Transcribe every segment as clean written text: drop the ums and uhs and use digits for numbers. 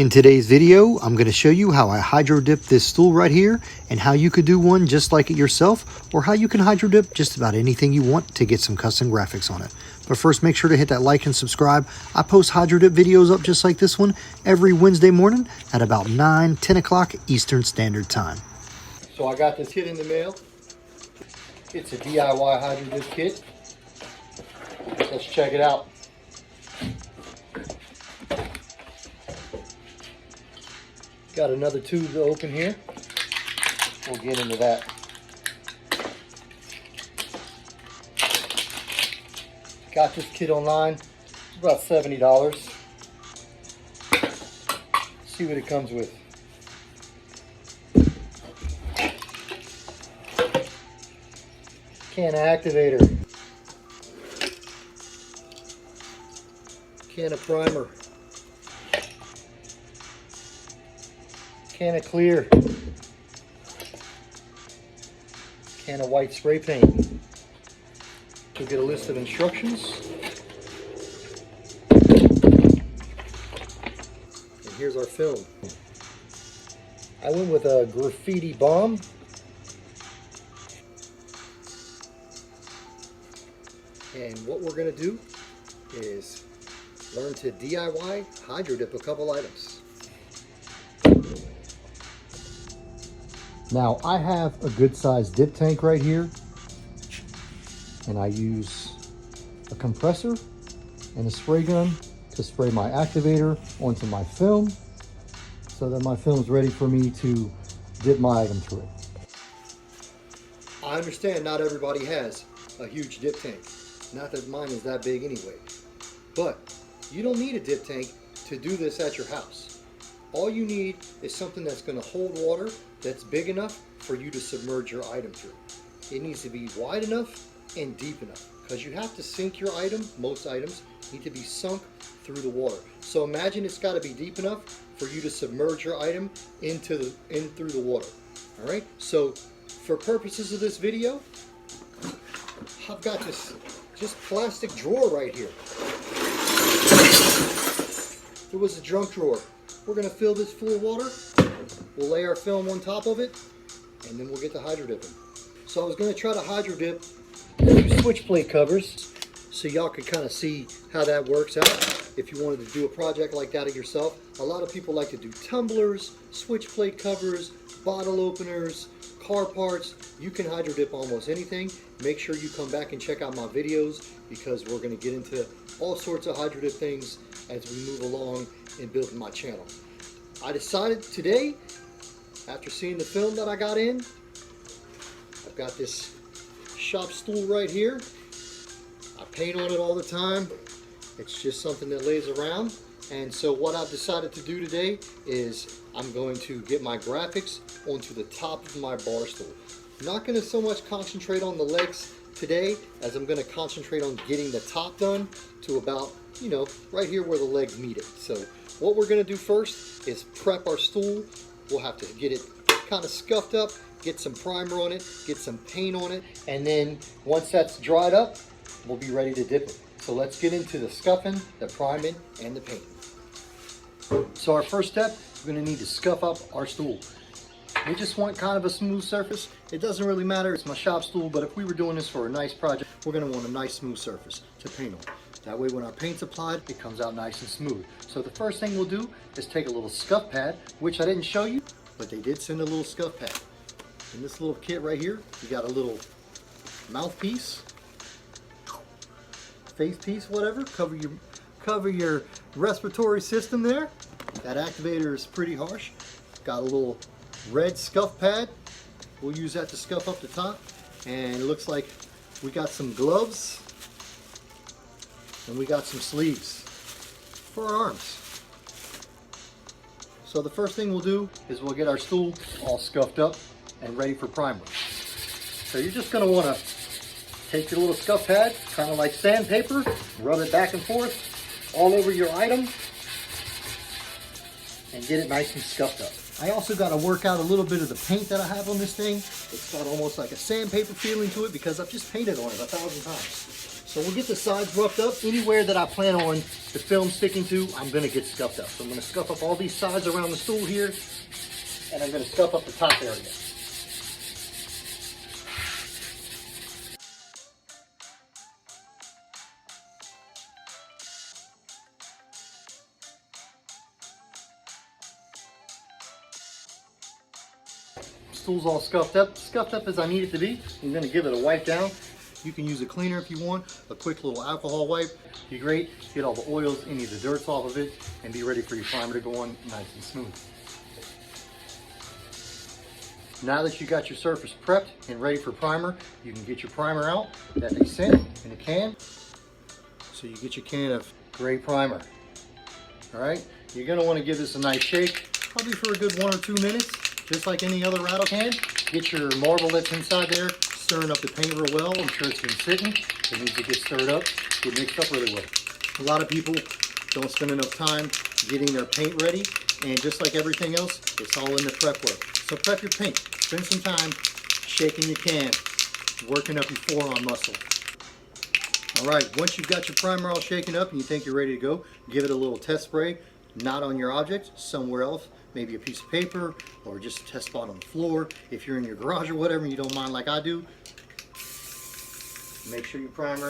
In today's video, I'm going to show you how I hydro dip this stool right here and how you could do one just like it yourself, or how you can hydro dip just about anything you want to get some custom graphics on it. But first, make sure to hit that like and subscribe. I post hydro dip videos up just like this one every Wednesday morning at about 9-10 o'clock Eastern Standard Time. So I got this kit in the mail. It's a DIY hydro dip kit. Let's check it out. Got another tube to open here. We'll get into that. Got this kit online. It's about $70. See what it comes with. Can of activator. Can of primer. Can of clear. Can of white spray paint. You'll get a list of instructions. And here's our film. I went with a graffiti bomb. And what we're going to do is learn to DIY hydro dip a couple items. Now I have a good sized dip tank right here, and I use a compressor and a spray gun to spray my activator onto my film so that my film is ready for me to dip my item through it. I understand not everybody has a huge dip tank. Not that mine is that big anyway. But you don't need a dip tank to do this at your house. All you need is something that's going to hold water that's big enough for you to submerge your item through. It needs to be wide enough and deep enough, because you have to sink your item. Most items need to be sunk through the water. So imagine it's got to be deep enough for you to submerge your item in through the water. All right. So for purposes of this video, I've got this just plastic drawer right here. It was a junk drawer. We're going to fill this full of water. We'll lay our film on top of it, and then we'll get to hydro dipping. So I was going to try to hydro dip two switch plate covers so y'all could kind of see how that works out if you wanted to do a project like that yourself. A lot of people like to do tumblers, switch plate covers, bottle openers, car parts. You can hydro dip almost anything. Make sure you come back and check out my videos, because we're going to get into all sorts of hydro dip things as we move along in building my channel. I decided today, after seeing the film that I got in, I've got this shop stool right here. I paint on it all the time. It's just something that lays around. And so what I've decided to do today is I'm going to get my graphics onto the top of my bar stool. I'm not going to so much concentrate on the legs today as I'm going to concentrate on getting the top done to about, right here where the legs meet it. So what we're going to do first is prep our stool. We'll have to get it kind of scuffed up, get some primer on it, get some paint on it, and then once that's dried up, we'll be ready to dip it. So let's get into the scuffing, the priming, and the painting. So our first step, we're going to need to scuff up our stool. We just want kind of a smooth surface. It doesn't really matter, it's my shop stool, but if we were doing this for a nice project, we're going to want a nice smooth surface to paint on. That way when our paint's applied, it comes out nice and smooth. So the first thing we'll do is take a little scuff pad, which I didn't show you, but they did send a little scuff pad. In this little kit right here, you got a little mouthpiece, face piece, whatever, cover your respiratory system there. That activator is pretty harsh. Got a little red scuff pad. We'll use that to scuff up the top. And it looks like we got some gloves and we got some sleeves for our arms. So the first thing we'll do is we'll get our stool all scuffed up and ready for primer. So you're just going to want to take your little scuff pad, kind of like sandpaper, rub it back and forth all over your item and get it nice and scuffed up. I also got to work out a little bit of the paint that I have on this thing. It's got almost like a sandpaper feeling to it because I've just painted on it 1,000 times. So we'll get the sides roughed up. Anywhere that I plan on the film sticking to, I'm gonna get scuffed up. So I'm gonna scuff up all these sides around the stool here, and I'm gonna scuff up the top area. Stool's all scuffed up as I need it to be. I'm gonna give it a wipe down. You can use a cleaner if you want, a quick little alcohol wipe. Be great, get all the oils, any of the dirt off of it, and be ready for your primer to go on nice and smooth. Now that you got your surface prepped and ready for primer, you can get your primer out that they sent in a can. So you get your can of gray primer. All right, you're gonna wanna give this a nice shake, probably for a good 1 or 2 minutes. Just like any other rattle can, get your marble that's inside there, stirring up the paint real well. I'm sure it's been sitting. It needs to get stirred up, get mixed up really well. A lot of people don't spend enough time getting their paint ready, and just like everything else, it's all in the prep work. So prep your paint. Spend some time shaking your can, working up your forearm muscle. All right, once you've got your primer all shaken up and you think you're ready to go, give it a little test spray, not on your object, somewhere else. Maybe a piece of paper or just a test spot on the floor. If you're in your garage or whatever and you don't mind like I do, make sure your primer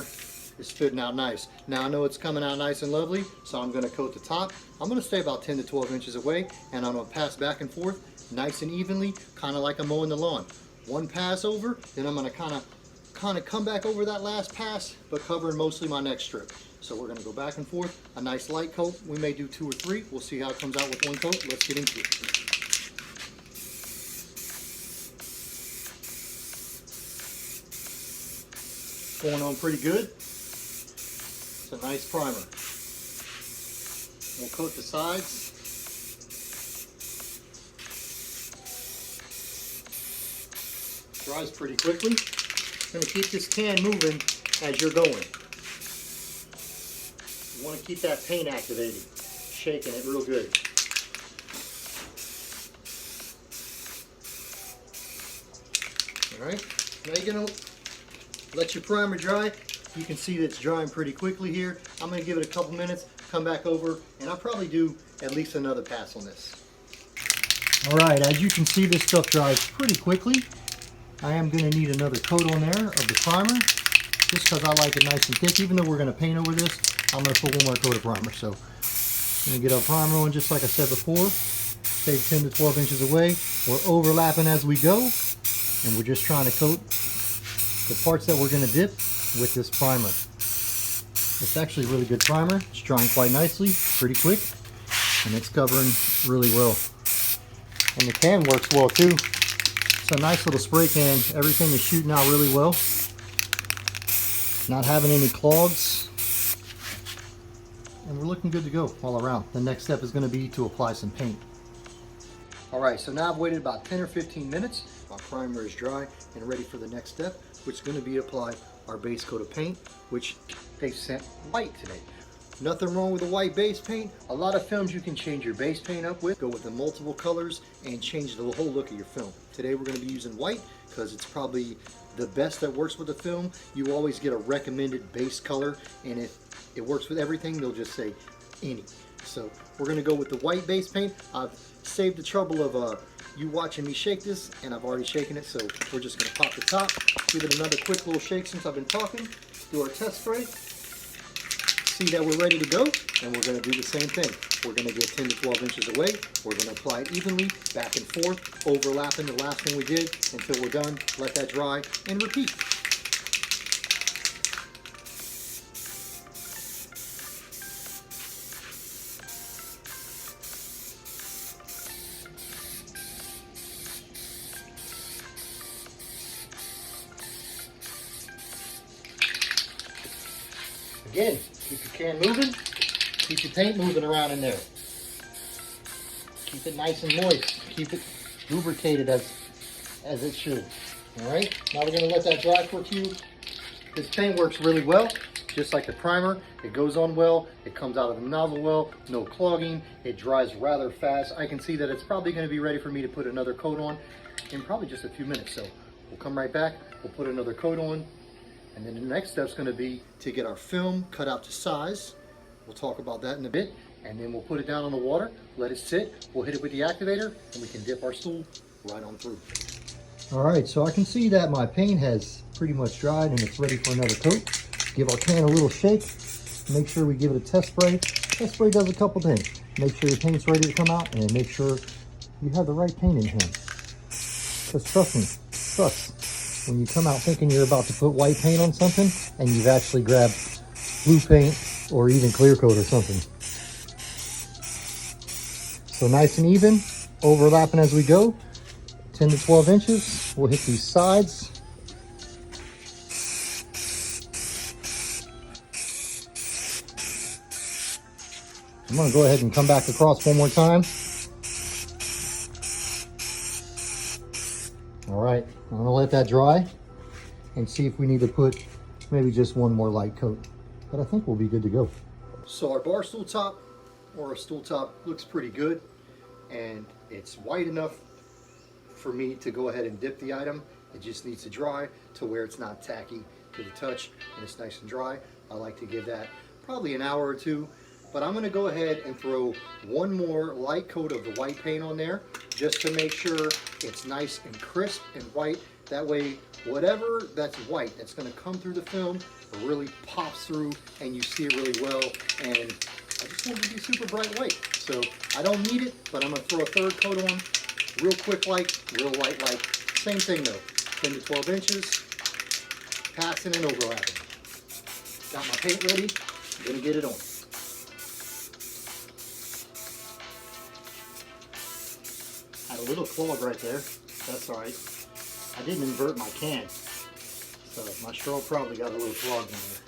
is spitting out nice. Now I know it's coming out nice and lovely, so I'm gonna coat the top. I'm gonna stay about 10 to 12 inches away, and I'm gonna pass back and forth nice and evenly, kind of like I'm mowing the lawn. One pass over, then I'm gonna kind of come back over that last pass, but covering mostly my next strip. So we're gonna go back and forth, a nice light coat. We may do 2 or 3. We'll see how it comes out with 1 coat. Let's get into it. Going on pretty good. It's a nice primer. We'll coat the sides. Dries pretty quickly. Gonna keep this can moving as you're going. You want to keep that paint activated, shaking it real good. All right, now you're gonna let your primer dry. You can see that it's drying pretty quickly here. I'm gonna give it a couple minutes, come back over, and I'll probably do at least another pass on this. All right, as you can see, this stuff dries pretty quickly. I am gonna need another coat on there of the primer, just because I like it nice and thick. Even though we're gonna paint over this, I'm gonna put 1 more coat of primer. So I'm gonna get our primer on just like I said before. Stay 10 to 12 inches away. We're overlapping as we go, and we're just trying to coat the parts that we're gonna dip with this primer. It's actually a really good primer. It's drying quite nicely, pretty quick, and it's covering really well. And the can works well too. It's a nice little spray can. Everything is shooting out really well. Not having any clogs. And we're looking good to go all around. The next step is going to be to apply some paint. All right, so now I've waited about 10 or 15 minutes. My primer is dry and ready for the next step, which is going to be to apply our base coat of paint, which they sent white today. Nothing wrong with the white base paint. A lot of films you can change your base paint up with, go with the multiple colors and change the whole look of your film. Today we're going to be using white because it's probably the best that works with the film. You always get a recommended base color, and if it works with everything, they'll just say any. So we're gonna go with the white base paint. I've saved the trouble of you watching me shake this, and I've already shaken it, so we're just gonna pop the top, give it another quick little shake since I've been talking, do our test spray, see that we're ready to go, and we're gonna do the same thing. We're gonna get 10 to 12 inches away. We're gonna apply it evenly, back and forth, overlapping the last one we did until we're done. Let that dry and repeat. Again, keep your can moving, keep your paint moving around in there. Keep it nice and moist, keep it lubricated as it should. All right, now we're gonna let that dry for a few. This paint works really well, just like the primer. It goes on well, it comes out of the nozzle well, no clogging, it dries rather fast. I can see that it's probably gonna be ready for me to put another coat on in probably just a few minutes. So we'll come right back, we'll put another coat on, And then the next step is going to be to get our film cut out to size. We'll talk about that in a bit. And then we'll put it down on the water, let it sit. We'll hit it with the activator, and we can dip our stool right on through. All right, so I can see that my paint has pretty much dried and it's ready for another coat. Give our can a little shake. Make sure we give it a test spray. Test spray does a couple things. Make sure your paint's ready to come out, and make sure you have the right paint in hand. Because trust me, when you come out thinking you're about to put white paint on something and you've actually grabbed blue paint or even clear coat or something. So nice and even, overlapping as we go, 10 to 12 inches. We'll hit these sides. I'm gonna go ahead and come back across one more time. All right, I'm gonna let that dry and see if we need to put maybe just one more light coat, but I think we'll be good to go. So our bar stool top or our stool top looks pretty good, and it's white enough for me to go ahead and dip the item. It just needs to dry to where it's not tacky to the touch and it's nice and dry. I like to give that probably an hour or two, but I'm gonna go ahead and throw one more light coat of the white paint on there just to make sure it's nice and crisp and white. That way, whatever that's white that's gonna come through the film really pops through and you see it really well. And I just want it to be super bright white. So I don't need it, but I'm gonna throw a third coat on. Real quick light, real light light. Same thing though, 10 to 12 inches, passing and overlapping. Got my paint ready, I'm gonna get it on. Had a little clog right there, that's all right. I didn't invert my can, so my straw probably got a little clogged in there.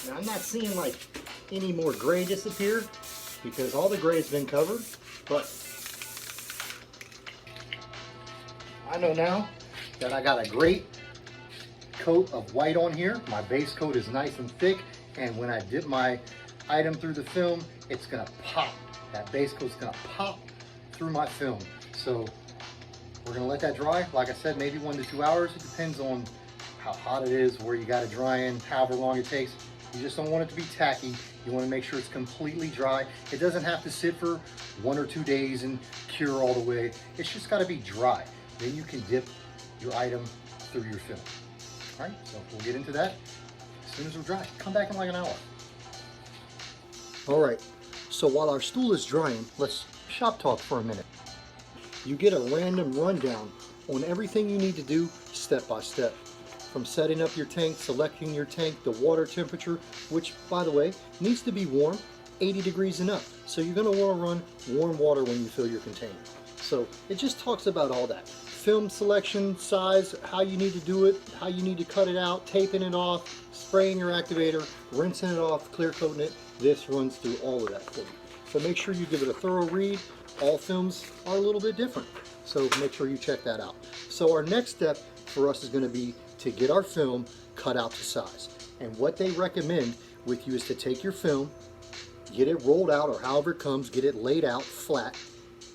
Now I'm not seeing like any more gray disappear because all the gray has been covered, but I know now that I got a great coat of white on here. My base coat is nice and thick, and when I dip my item through the film, it's gonna pop. That base coat's gonna pop through my film. So we're gonna let that dry. Like I said, maybe 1 to 2 hours. It depends on how hot it is, where you got it drying, however long it takes. You just don't want it to be tacky. You want to make sure it's completely dry. It doesn't have to sit for 1 or 2 days and cure all the way. It's just got to be dry. Then you can dip your item through your film. All right, so we'll get into that as soon as we're dry. Come back in like an hour. All right, so while our stool is drying, let's shop talk for a minute. You get a random rundown on everything you need to do step by step. From setting up your tank, selecting your tank, the water temperature, which by the way, needs to be warm, 80 degrees and up. So you're gonna wanna run warm water when you fill your container. So it just talks about all that. Film selection, size, how you need to do it, how you need to cut it out, taping it off, spraying your activator, rinsing it off, clear coating it. This runs through all of that for you. So make sure you give it a thorough read. All films are a little bit different, so make sure you check that out. So our next step for us is gonna be to get our film cut out to size. And what they recommend with you is to take your film, get it rolled out or however it comes, get it laid out flat,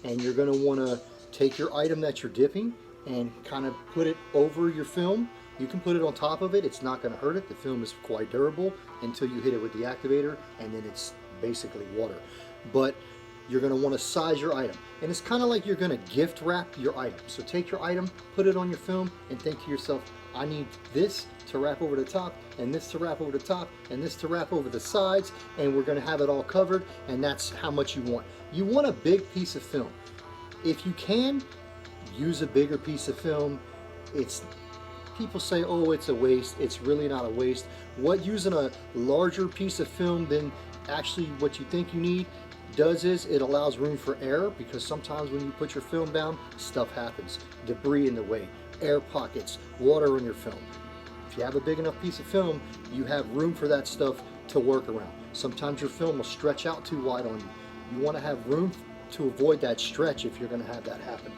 and you're gonna wanna take your item that you're dipping and kind of put it over your film. You can put it on top of it, it's not gonna hurt it. The film is quite durable until you hit it with the activator, and then it's basically water. But you're gonna wanna size your item. And it's kind of like you're gonna gift wrap your item. So take your item, put it on your film, and think to yourself, I need this to wrap over the top, and this to wrap over the top, and this to wrap over the sides, and we're gonna have it all covered, and that's how much you want. You want a big piece of film. If you can, use a bigger piece of film. People say, oh, it's a waste. It's really not a waste. Using a larger piece of film than actually what you think you need does is it allows room for error, because sometimes when you put your film down, stuff happens. Debris in the way, air pockets, water on your film. If you have a big enough piece of film, you have room for that stuff to work around. Sometimes your film will stretch out too wide on you. You want to have room to avoid that stretch if you're going to have that happen.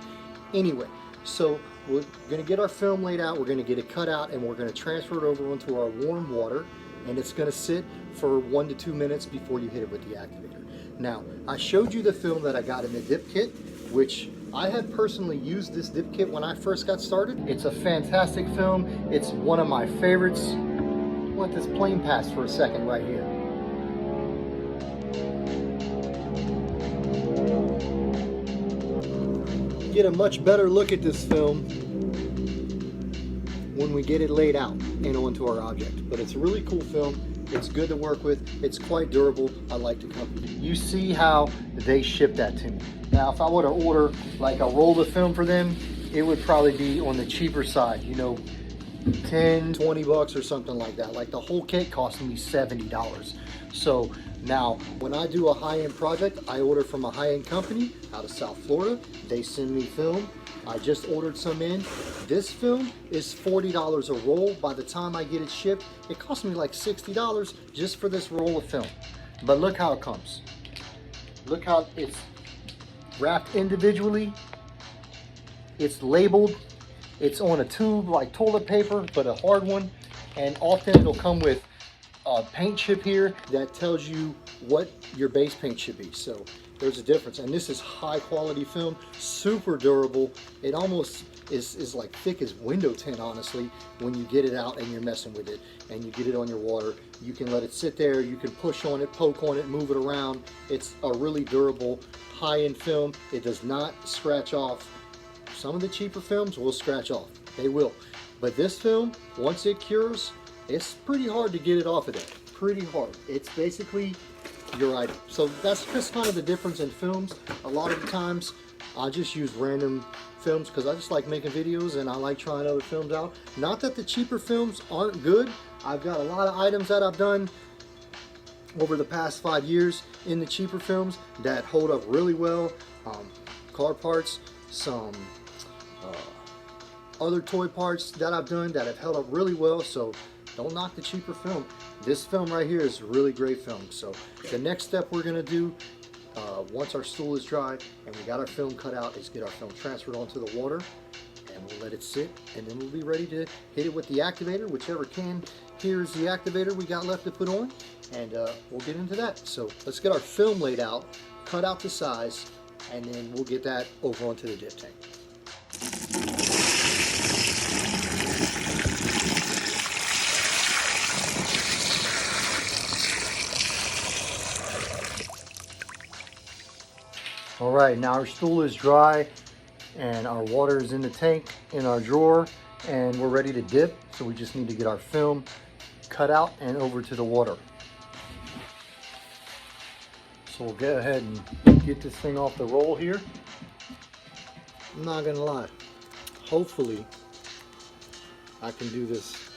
Anyway, so we're going to get our film laid out, we're going to get it cut out, and we're going to transfer it over onto our warm water, and it's going to sit for 1 to 2 minutes before you hit it with the activator. Now, I showed you the film that I got in the dip kit. which I had personally used this dip kit when I first got started. It's a fantastic film. It's one of my favorites. Let this plane pass for a second right here. Get a much better look at this film when we get it laid out and onto our object. But it's a really cool film. It's good to work with. It's quite durable. I like the company. You see how they ship that to me. Now, if I were to order like a roll of film for them, it would probably be on the cheaper side, you know, 10, 20 bucks or something like that. Like the whole kit cost me $70. So now when I do a high-end project, I order from a high-end company out of South Florida. They send me film. I just ordered some in. This film is $40 a roll. By the time I get it shipped, it cost me like $60 just for this roll of film. But look how it comes. Look how it's wrapped individually. It's labeled. It's on a tube like toilet paper, but a hard one. And often it'll come with a paint chip here that tells you what your base paint should be. So there's a difference. And this is high quality film, super durable. It almost is like thick as window tint, honestly, when you get it out and you're messing with it and you get it on your water. You can let it sit there, you can push on it, poke on it, move it around. It's a really durable, high-end film. It does not scratch off. Some of the cheaper films will scratch off, they will. But this film, once it cures, it's pretty hard to get it off of there, pretty hard. It's basically your item. So that's just kind of the difference in films. A lot of the times, I just use random films because I just like making videos and I like trying other films out. Not that the cheaper films aren't good. I've got a lot of items that I've done over the past 5 years in the cheaper films that hold up really well. Car parts, some other toy parts that I've done that have held up really well, so don't knock the cheaper film. This film right here is a really great film. So the next step we're gonna do, once our stool is dry and we got our film cut out, is get our film transferred onto the water, and we'll let it sit, and then we'll be ready to hit it with the activator, whichever can. Here's the activator we got left to put on, and we'll get into that. So let's get our film laid out, cut out the size, and then we'll get that over onto the dip tank. All right, now our stool is dry and our water is in the tank in our drawer and we're ready to dip. So we just need to get our film cut out and over to the water. So we'll go ahead and get this thing off the roll here. I'm not gonna lie, hopefully I can do this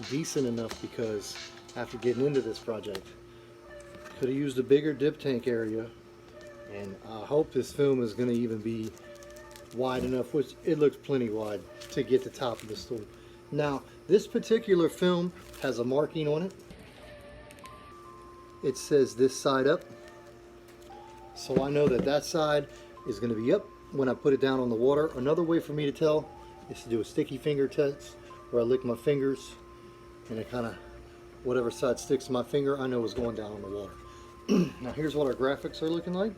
decent enough, because after getting into this project, could have used a bigger dip tank area. And I hope this film is going to even be wide enough, which it looks plenty wide, to get the top of the stool. Now, this particular film has a marking on it. It says this side up. So I know that that side is going to be up when I put it down on the water. Another way for me to tell is to do a sticky finger test, where I lick my fingers and it kind of, whatever side sticks to my finger, I know is going down on the water. Now here's what our graphics are looking like.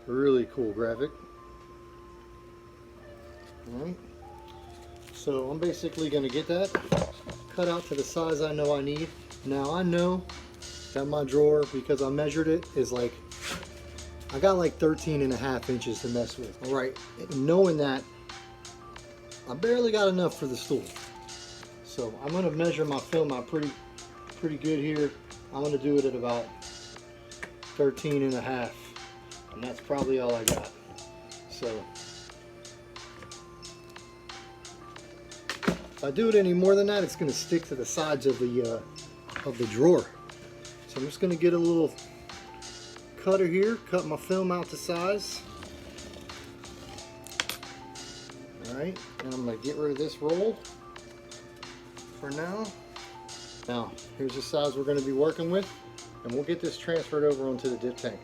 Really cool graphic. Alright, so I'm basically going to get that cut out to the size I know I need. Now I know that my drawer, because I measured it, is like, I got like 13.5 inches to mess with. Alright, knowing that, I barely got enough for the stool. So I'm going to measure my film out pretty good here. I'm going to do it at about 13.5. And that's probably all I got. So if I do it any more than that, it's going to stick to the sides of the drawer. So I'm just going to get a little cutter here, cut my film out to size. Alright, and I'm going to get rid of this roll for now. Now, here's the size we're going to be working with, and we'll get this transferred over onto the dip tank.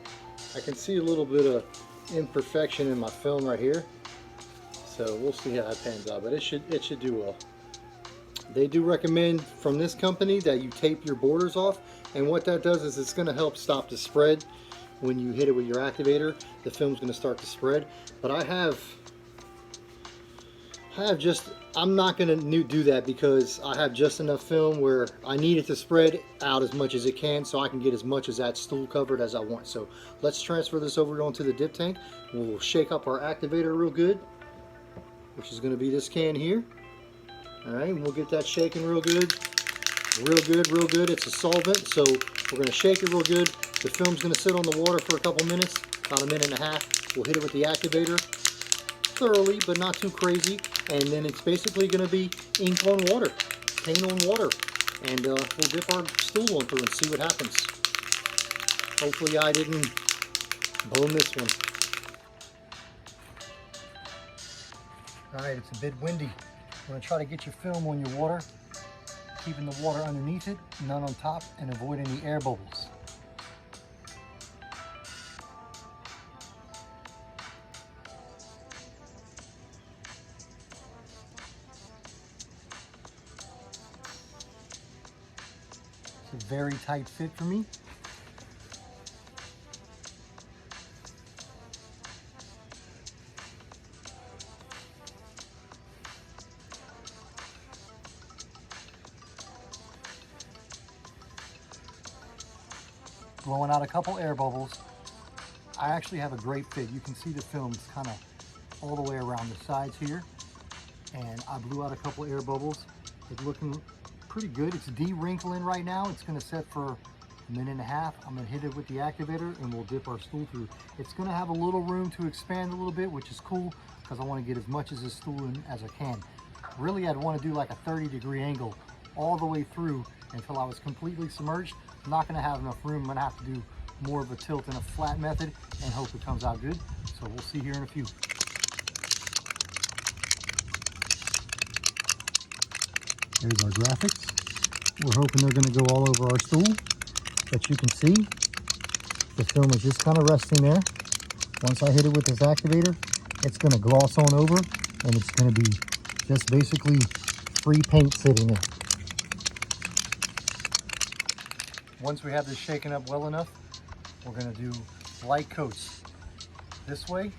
I can see a little bit of imperfection in my film right here, so we'll see how that pans out, but it should do well. They do recommend from this company that you tape your borders off, and what that does is it's going to help stop the spread when you hit it with your activator, the film's going to start to spread. But I'm not going to do that because I have just enough film where I need it to spread out as much as it can so I can get as much of that stool covered as I want. So let's transfer this over onto the dip tank. We'll shake up our activator real good, which is going to be this can here. All right, we'll get that shaking real good. Real good, real good. It's a solvent, so we're going to shake it real good. The film's going to sit on the water for a couple minutes, about a minute and a half. We'll hit it with the activator thoroughly, but not too crazy. And then it's basically going to be ink on water, paint on water. And we'll dip our stool on through and see what happens. Hopefully I didn't bone this one. All right, it's a bit windy. I'm going to try to get your film on your water, keeping the water underneath it, none on top, and avoiding the air bubbles. It's a very tight fit for me. Blowing out a couple air bubbles. I actually have a great fit. You can see the film's kind of all the way around the sides here. And I blew out a couple air bubbles. It's looking pretty good. It's de-wrinkling right now. It's going to set for a minute and a half. I'm going to hit it with the activator and we'll dip our stool through. It's going to have a little room to expand a little bit, which is cool because I want to get as much of this stool in as I can. Really, I'd want to do like a 30-degree angle all the way through until I was completely submerged. I'm not going to have enough room. I'm going to have to do more of a tilt and a flat method and hope it comes out good. So we'll see here in a few. There's our graphics. We're hoping they're going to go all over our stool, but you can see the film is just kind of resting there. Once I hit it with this activator, it's going to gloss on over and it's going to be just basically free paint sitting there. Once we have this shaken up well enough, we're going to do light coats this way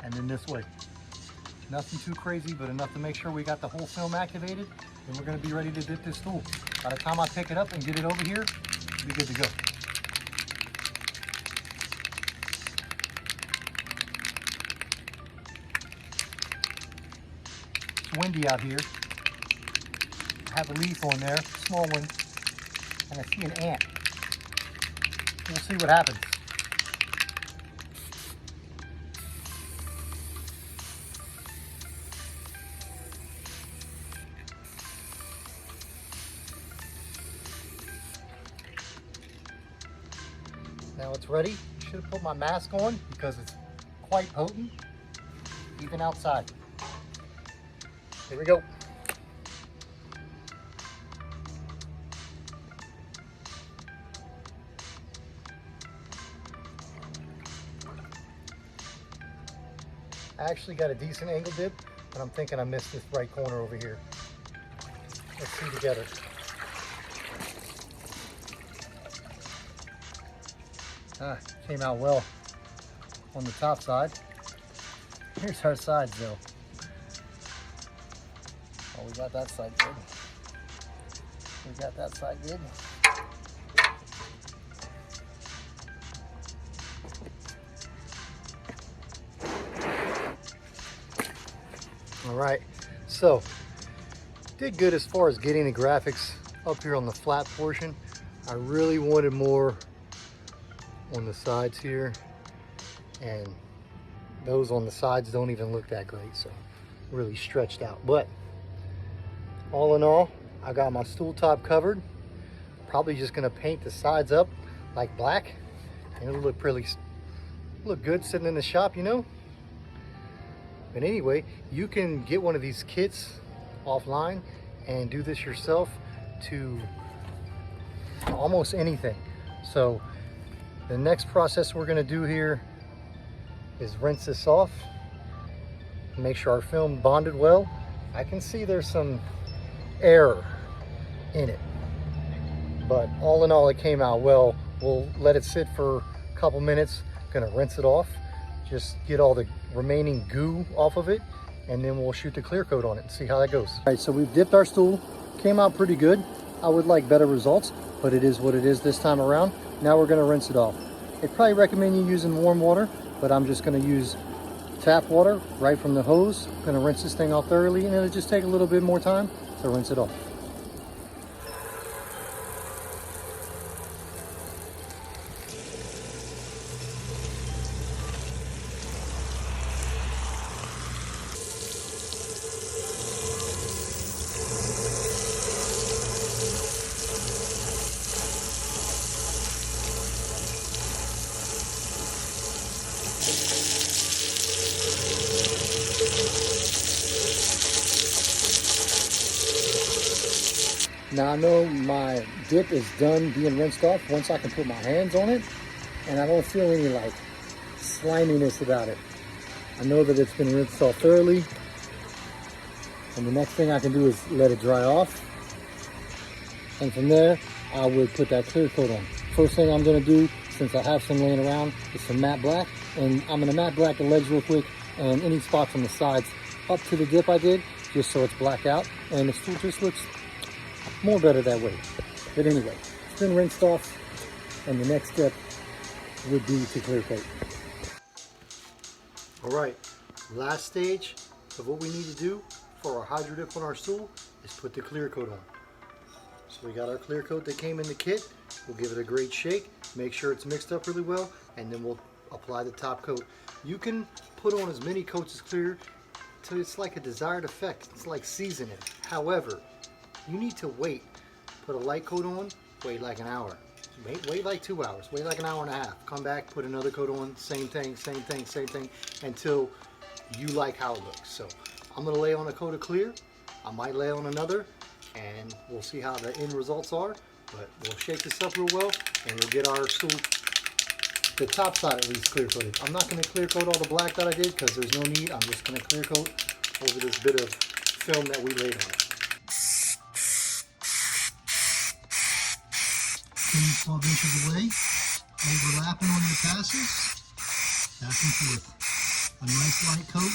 and then this way. Nothing too crazy, but enough to make sure we got the whole film activated, and we're going to be ready to dip this stool. By the time I pick it up and get it over here, we'll be good to go. It's windy out here. I have a leaf on there, small one, and I see an ant. We'll see what happens. Now it's ready. Should have put my mask on because it's quite potent, even outside. Here we go. I actually got a decent angle dip, but I'm thinking I missed this right corner over here. Let's see together. Came out well on the top side. Here's our sides though. Oh, we got that side good. We got that side good. All right, so did good as far as getting the graphics up here on the flat portion. I really wanted more on the sides here, and those on the sides don't even look that great, so really stretched out. But all in all, I got my stool top covered. Probably just gonna paint the sides up like black, and it'll look good sitting in the shop, you know. But anyway, you can get one of these kits offline and do this yourself to almost anything. So the next process we're going to do here is rinse this off, make sure our film bonded well. I can see there's some error in it, but all in all, it came out well We'll let it sit for a couple minutes. Gonna rinse it off, just get all the remaining goo off of it, and then we'll shoot the clear coat on it and see how that goes. All right, so we've dipped our stool. Came out pretty good. I would like better results, but it is what it is this time around. Now we're gonna rinse it off. I'd probably recommend you using warm water, but I'm just gonna use tap water right from the hose. I'm gonna rinse this thing off thoroughly, and it'll just take a little bit more time to rinse it off. Now I know my dip is done being rinsed off once I can put my hands on it, and I don't feel any like sliminess about it. I know that it's been rinsed off thoroughly, and the next thing I can do is let it dry off, and from there I would put that clear coat on. First thing I'm going to do, since I have some laying around, is some matte black, and I'm going to matte black the legs real quick and any spots on the sides up to the dip I did, just so it's black out, and the stool just looks more better that way. But anyway, it's been rinsed off, and the next step would be to clear coat. All right, last stage of what we need to do for our hydro dip on our stool is put the clear coat on. So we got our clear coat that came in the kit. We'll give it a great shake, make sure it's mixed up really well, and then we'll apply the top coat. You can put on as many coats as clear till it's like a desired effect. It's like seasoning. However, you need to wait. Put a light coat on, wait like an hour. Wait like 2 hours, wait like an hour and a half. Come back, put another coat on, same thing, until you like how it looks. So I'm gonna lay on a coat of clear. I might lay on another, and we'll see how the end results are. But we'll shake this up real well, and we'll get our stool, the top side at least, clear coated. I'm not gonna clear coat all the black that I did because there's no need. I'm just gonna clear coat over this bit of film that we laid on it. 12 inches away, overlapping on your passes, back and forth. A nice light coat,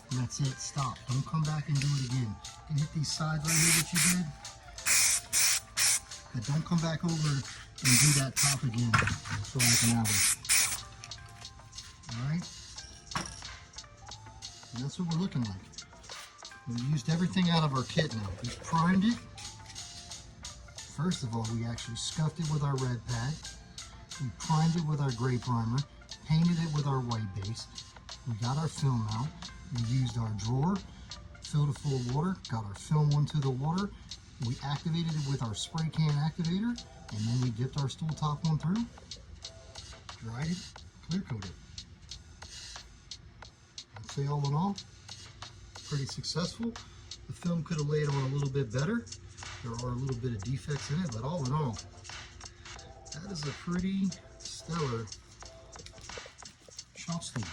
and that's it. Stop. Don't come back and do it again. You can hit these sides right here that you did, but don't come back over and do that top again for like an hour. All right? And that's what we're looking like. We've used everything out of our kit now. We've primed it. First of all, we actually scuffed it with our red pad. We primed it with our gray primer, painted it with our white base. We got our film out. We used our drawer, filled it full of water, got our film onto the water. We activated it with our spray can activator, and then we dipped our stool top on through, dried it, clear coated. I'd say all in all, pretty successful. The film could have laid on a little bit better. There are a little bit of defects in it, but all in all, that is a pretty stellar shop stool.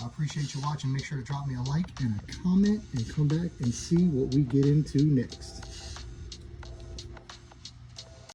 I appreciate you watching. Make sure to drop me a like and a comment and come back and see what we get into next.